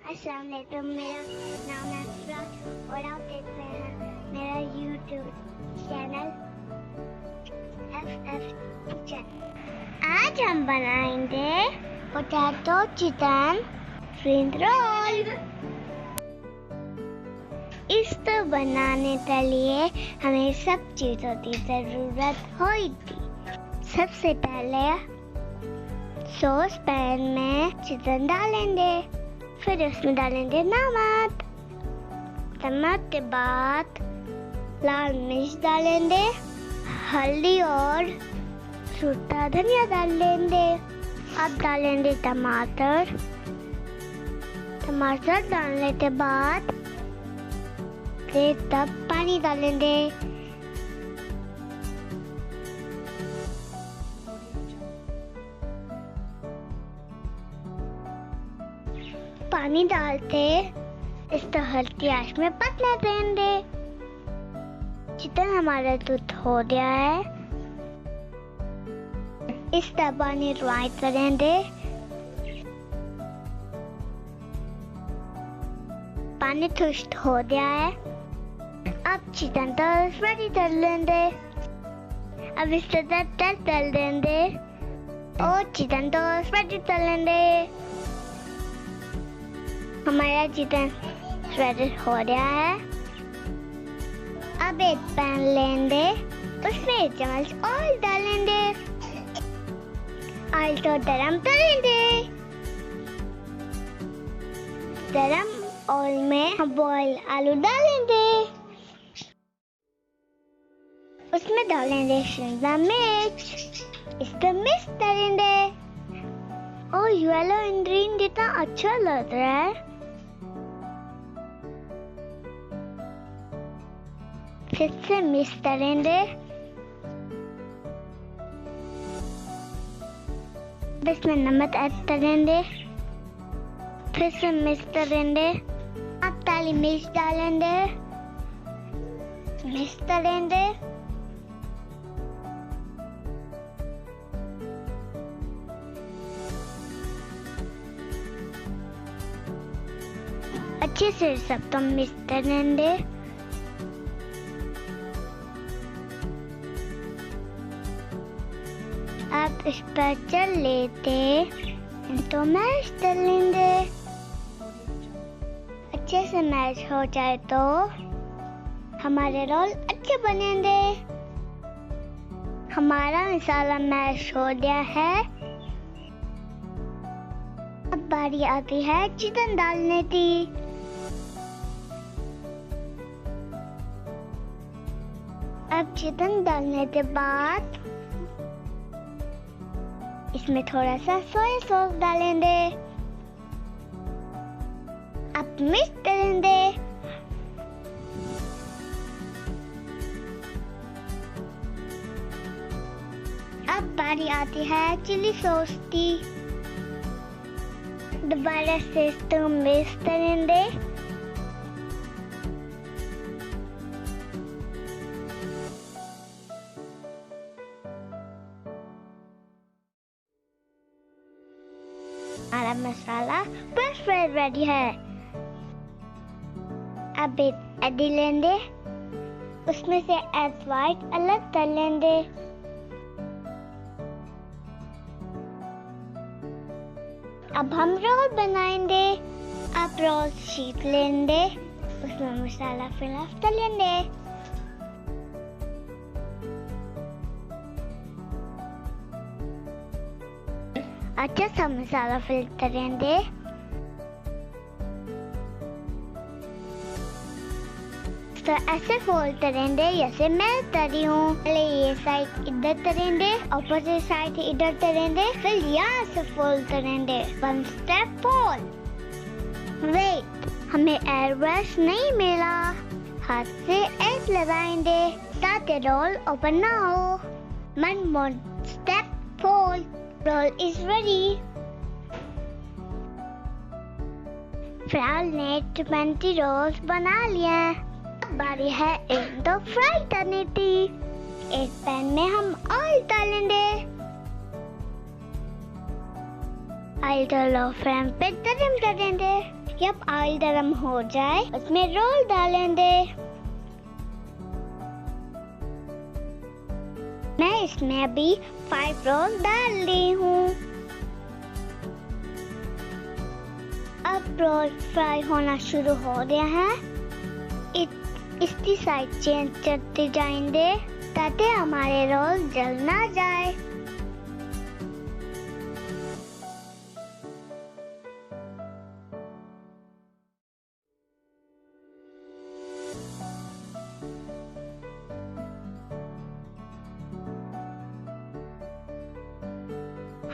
अस्सलाम वालेकुम, मेरा नाम है अफरा और आप देख रहे हैं मेरा यूट्यूब चैनल FF किचन। आज हम बनाएंगे पोटैटो चिकन फ्रिंज रोल। इसको बनाने के लिए हमें सब चीज़ों की ज़रूरत होगी। सबसे पहले सॉस पैन में चिकन डालेंगे, फिर उसमें डालेंगे नमक। नमक के बाद लाल मिर्च डालेंगे, हल्दी और सूखा धनिया डालेंगे। अब डालेंगे टमाटर। टमाटर डालने के बाद तब पानी डालेंगे। पानी डालते इसको हल्की आंच में पकने देंगे। चिकन हमारा दूध हो गया है, इसका पानी फ्राई करेंगे। पानी थोड़ा हो गया है, अब चिकन तो रेडी कर लेंगे। अब इसके साथ डाल देंगे और चिकन तो रेडी कर लेंगे। हमारा चिकन रेडी हो गया है। अब एक पैन लेंगे, उसमें एक चम्मच ऑयल डालेंगे। ऑयल को गरम करेंगे। गरम ऑयल में हम बॉयल आलू डालेंगे। उसमें डालेंगे शिमला मिर्च, इसको मिक्स करेंगे। और येलो ग्रीन कितना अच्छा लग रहा है। फिर से मिक्स करेंगे। इसमें नमक ऐड करेंगे, फिर से मिक्स करेंगे। अब काली मिर्च डालेंगे, मिक्स करेंगे। अच्छे से सबको मिक्स करेंगे। अब इस पर चल लेते तो मैश कर लेंगे। अच्छे से मैश हो जाए तो हमारे रोल अच्छे बनेंगे। हमारा मसाला मैश हो गया है। अब बारी आती है चिकन डालने की। अब चिकन डालने के बाद इसमें थोड़ा सा सोया सॉस डालेंगे। अब मिक्स करेंगे। अब बारी आती है चिली सॉस की। दोबारा से इसको मिक्स करेंगे। हमारा मसाला बस रेडी है। अब एक एडी लेंगे, उसमें से एग व्हाइट अलग कर लेंगे। अब हम रोल बनाएंगे। अब रोल शीट लेंगे, उसमें मसाला फिल कर लेंगे। अच्छा सा मसाला फिल करेंगे। तो ऐसे फोल्ड करेंगे जैसे मैं कर रही हूँ। पहले ये साइड इधर करेंगे, अपोजिट साइड इधर करेंगे, फिर यहाँ से फोल्ड करेंगे। One step fold. वेट, हमें एयर ब्रश नहीं मिला। हाथ से एज लगाएंगे ताकि रोल ओपन ना हो। One more step fold. Roll is ready. फिलहाल ने 20 रोल्स बना लिया। अब बारी है एक दो फ्राई करने की। एक पैन में हम ऑयल डालेंगे। ऑयल को लो फ्लेम पे गरम करेंगे। जब ऑयल गर्म हो जाए उसमें रोल डालेंगे। मैं इसमें अभी 5 रोल डाल ली हूँ। अब रोल फ्राई होना शुरू हो गया है। इसकी साइड चेंज करते जाएंगे ताकि हमारे रोल जल ना जाए।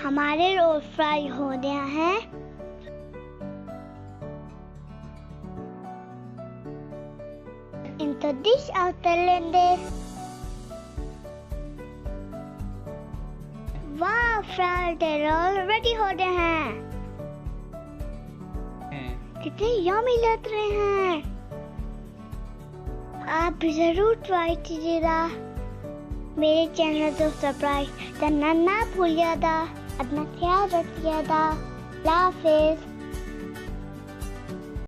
हमारे रोल फ्राई हो गया है। इनको डिश आउट कर लेंगे। वाह, फ्राइड रोल रेडी हो गए हैं। कितने यम्मी लग रहे हैं। आप भी जरूर ट्राई कीजिएगा। मेरे चैनल को सब्सक्राइब करना ना भूलिएगा। अपना ख्याल रखिएगा। अल्लाह हाफिज़।